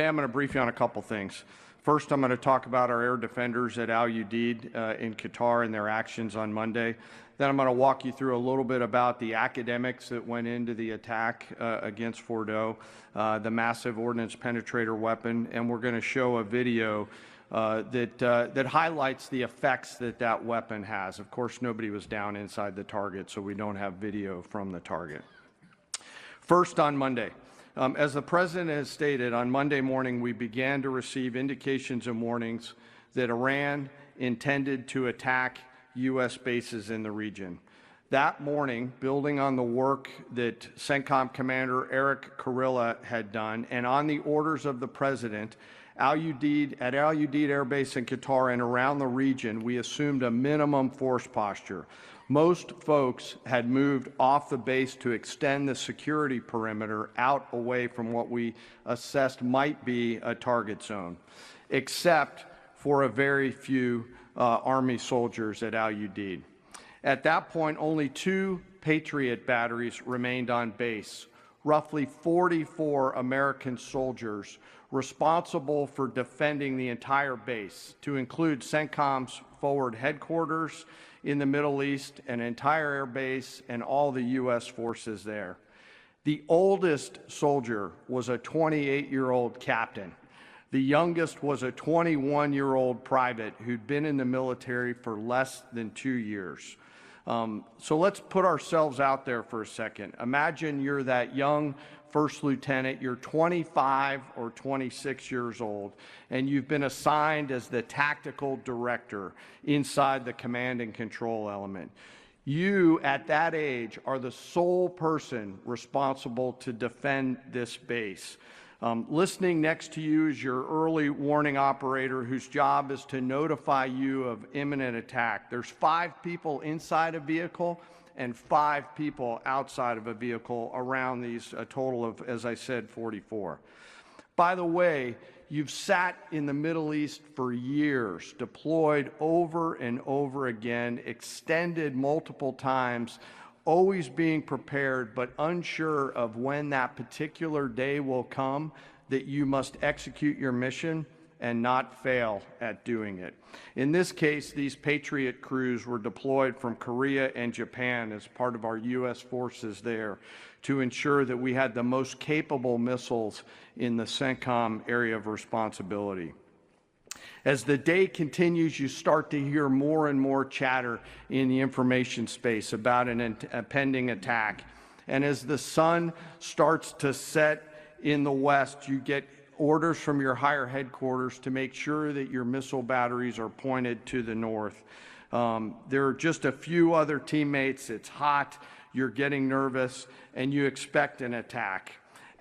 I'm going to brief you on a couple things. First, I'm going to talk about our air defenders at Al Udeid in Qatar and their actions on Monday. Then I'm going to walk you through a little bit about the academics that went into the attack against Fordo, the massive ordnance penetrator weapon, and we're going to show a video that highlights the effects that weapon has. Of course, nobody was down inside the target, so we don't have video from the target. First, on Monday. As the President has stated, on Monday morning we began to receive indications and warnings that Iran intended to attack U.S. bases in the region. That morning, building on the work that CENTCOM Commander Eric Kurilla had done, and on the orders of the President, at Al Udeid Air Base in Qatar and around the region, we assumed a minimum force posture. Most folks had moved off the base to extend the security perimeter out away from what we assessed might be a target zone, except for a very few Army soldiers at Al Udeid. At that point, only 2 Patriot batteries remained on base, roughly 44 American soldiers responsible for defending the entire base, to include CENTCOM's forward headquarters in the Middle East, an entire air base, and all the U.S. forces there. The oldest soldier was a 28-year-old captain. The youngest was a 21-year-old private who'd been in the military for less than 2 years. So let's put ourselves out there for a second. Imagine you're that young first lieutenant, you're 25 or 26 years old, and you've been assigned as the tactical director inside the command and control element. You, at that age, are the sole person responsible to defend this base. Listening next to you is your early warning operator whose job is to notify you of imminent attack. There's 5 people inside a vehicle and 5 people outside of a vehicle around these, a total of, as I said, 44. By the way, you've sat in the Middle East for years, deployed over and over again, extended multiple times, always being prepared but unsure of when that particular day will come that you must execute your mission and not fail at doing it. In this case, these Patriot crews were deployed from Korea and Japan as part of our U.S. forces there to ensure that we had the most capable missiles in the CENTCOM area of responsibility. As the day continues, you start to hear more and more chatter in the information space about a pending attack. And as the sun starts to set in the west, you get orders from your higher headquarters to make sure that your missile batteries are pointed to the north. There are just a few other teammates. It's hot, you're getting nervous, and you expect an attack.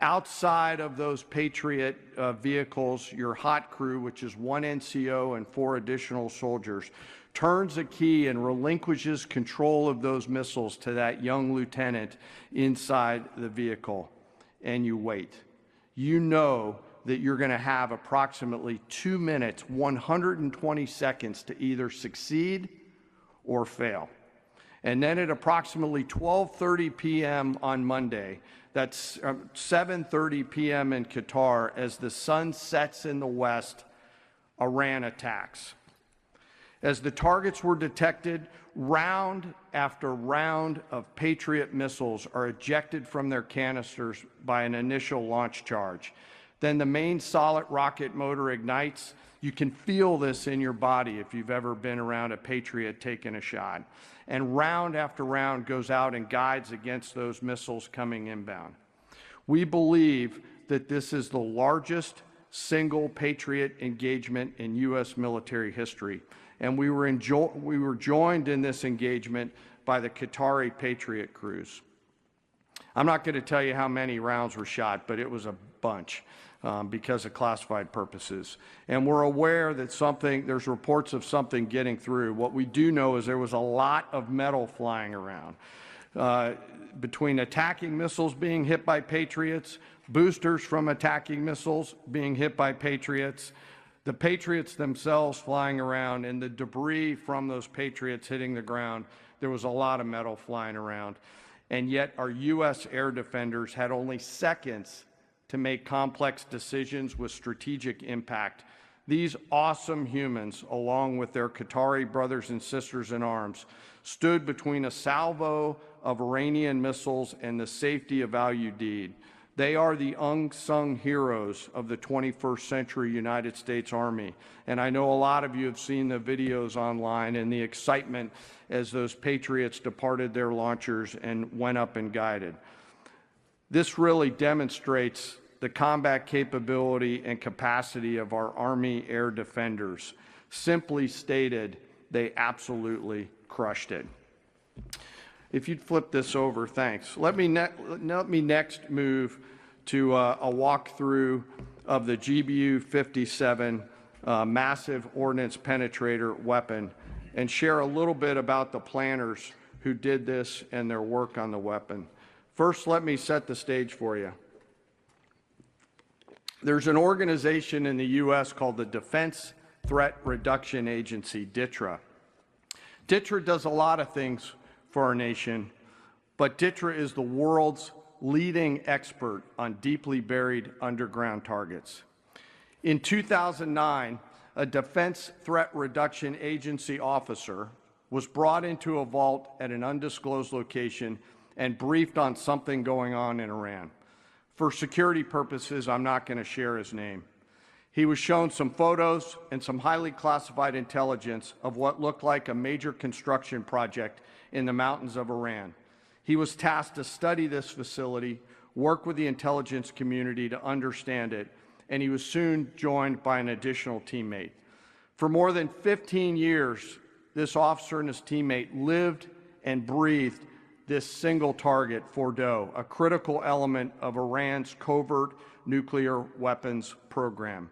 Outside of those Patriot vehicles, your hot crew, which is 1 NCO and 4 additional soldiers, turns a key and relinquishes control of those missiles to that young lieutenant inside the vehicle, and you wait. You know that you're going to have approximately 2 minutes, 120 seconds to either succeed or fail. And then at approximately 12:30 p.m. on Monday, that's 7:30 p.m. in Qatar, as the sun sets in the west, Iran attacks. As the targets were detected, round after round of Patriot missiles are ejected from their canisters by an initial launch charge. Then the main solid rocket motor ignites. You can feel this in your body if you've ever been around a Patriot taking a shot. And round after round goes out and guides against those missiles coming inbound. We believe that this is the largest single Patriot engagement in U.S. military history. And we were joined in this engagement by the Qatari Patriot crews. I'm not going to tell you how many rounds were shot, but it was a bunch. Because of classified purposes. And we're aware that there's reports of something getting through. What we do know is there was a lot of metal flying around. Between attacking missiles being hit by Patriots, boosters from attacking missiles being hit by Patriots, the Patriots themselves flying around, and the debris from those Patriots hitting the ground, there was a lot of metal flying around. And yet our U.S. air defenders had only seconds to make complex decisions with strategic impact. These awesome humans, along with their Qatari brothers and sisters in arms, stood between a salvo of Iranian missiles and the safety of Al Udeid. They are the unsung heroes of the 21st century United States Army. And I know a lot of you have seen the videos online and the excitement as those Patriots departed their launchers and went up and guided. This really demonstrates the combat capability and capacity of our Army air defenders. Simply stated, they absolutely crushed it. If you'd flip this over, thanks. Let me next move to a walkthrough of the GBU-57 massive ordnance penetrator weapon and share a little bit about the planners who did this and their work on the weapon. First, let me set the stage for you. There's an organization in the U.S. called the Defense Threat Reduction Agency, DTRA. DTRA does a lot of things for our nation, but DTRA is the world's leading expert on deeply buried underground targets. In 2009, a Defense Threat Reduction Agency officer was brought into a vault at an undisclosed location and briefed on something going on in Iran. For security purposes, I'm not going to share his name. He was shown some photos and some highly classified intelligence of what looked like a major construction project in the mountains of Iran. He was tasked to study this facility, work with the intelligence community to understand it, and he was soon joined by an additional teammate. For more than 15 years, this officer and his teammate lived and breathed this single target, Fordow, a critical element of Iran's covert nuclear weapons program.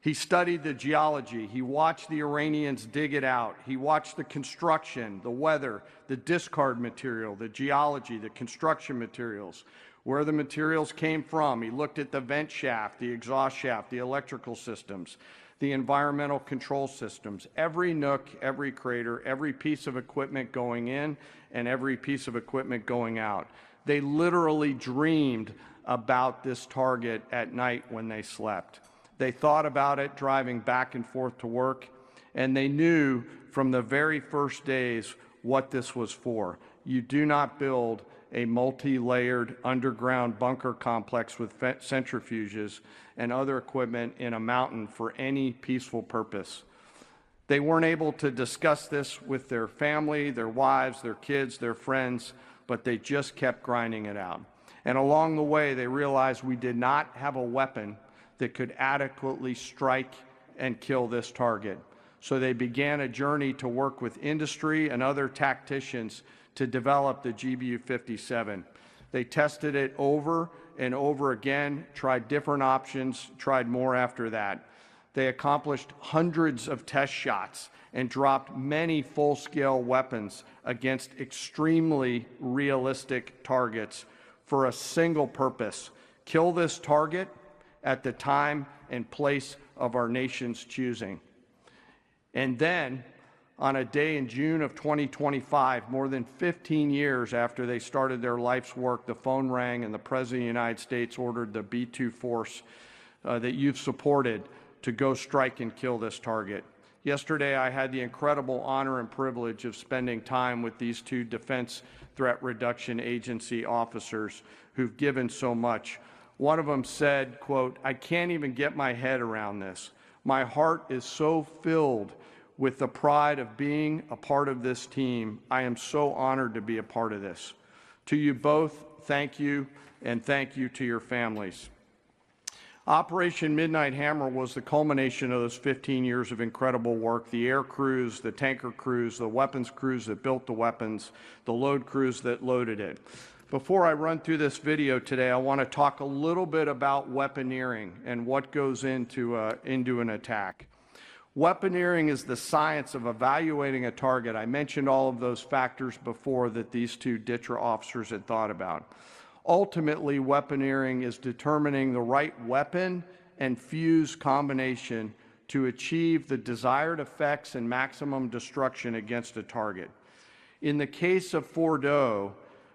He studied the geology. He watched the Iranians dig it out. He watched the construction, the weather, the discard material, the geology, the construction materials, where the materials came from. He looked at the vent shaft, the exhaust shaft, the electrical systems, the environmental control systems, every nook, every crater, every piece of equipment going in and every piece of equipment going out. They literally dreamed about this target at night when they slept. They thought about it driving back and forth to work, and they knew from the very first days what this was for. You do not build a multi-layered underground bunker complex with centrifuges and other equipment in a mountain for any peaceful purpose. They weren't able to discuss this with their family, their wives, their kids, their friends, but they just kept grinding it out. And along the way, they realized we did not have a weapon that could adequately strike and kill this target. So they began a journey to work with industry and other tacticians to develop the GBU-57. They tested it over and over again, tried different options, tried more after that. They accomplished hundreds of test shots and dropped many full-scale weapons against extremely realistic targets for a single purpose: kill this target at the time and place of our nation's choosing. And then, on a day in June of 2025, more than 15 years after they started their life's work, the phone rang and the President of the United States ordered the B-2 force that you've supported to go strike and kill this target. Yesterday, I had the incredible honor and privilege of spending time with these two Defense Threat Reduction Agency officers who've given so much. One of them said, quote, "I can't even get my head around this. My heart is so filled with the pride of being a part of this team. I am so honored to be a part of this." To you both, thank you, and thank you to your families. Operation Midnight Hammer was the culmination of those 15 years of incredible work. The air crews, the tanker crews, the weapons crews that built the weapons, the load crews that loaded it. Before I run through this video today, I want to talk a little bit about weaponeering and what goes into an attack. Weaponeering is the science of evaluating a target. I mentioned all of those factors before that these two DTRA officers had thought about. Ultimately, weaponeering is determining the right weapon and fuse combination to achieve the desired effects and maximum destruction against a target. In the case of Fordow,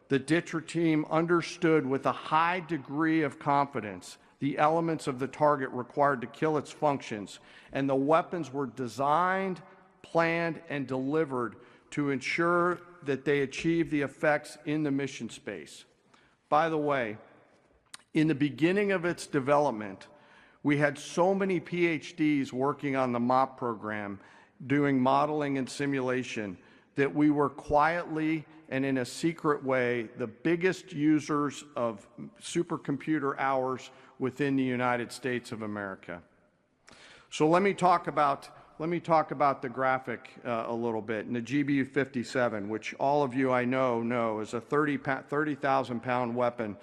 the DTRA team understood with a high degree of confidence the elements of the target required to kill its functions, and the weapons were designed, planned, and delivered to ensure that they achieve the effects in the mission space. By the way, in the beginning of its development, we had so many PhDs working on the MOP program, doing modeling and simulation, that we were quietly and in a secret way the biggest users of supercomputer hours within the United States of America. So let me talk about the graphic a little bit. And the GBU-57, which all of you I know is a 30,000-pound weapon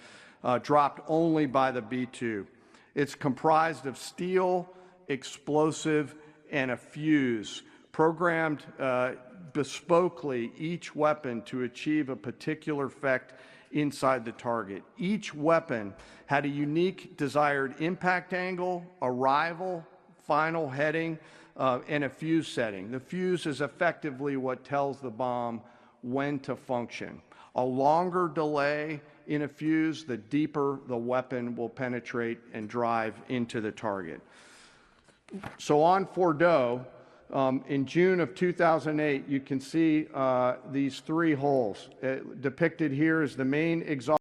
dropped only by the B-2. It's comprised of steel, explosive, and a fuse, programmed bespokely, each weapon to achieve a particular effect inside the target. Each weapon had a unique desired impact angle, arrival, final heading, and a fuse setting. The fuse is effectively what tells the bomb when to function. A longer delay in a fuse, the deeper the weapon will penetrate and drive into the target. So on Fordo, in June of 2008, you can see these three holes. Depicted here is the main exhaust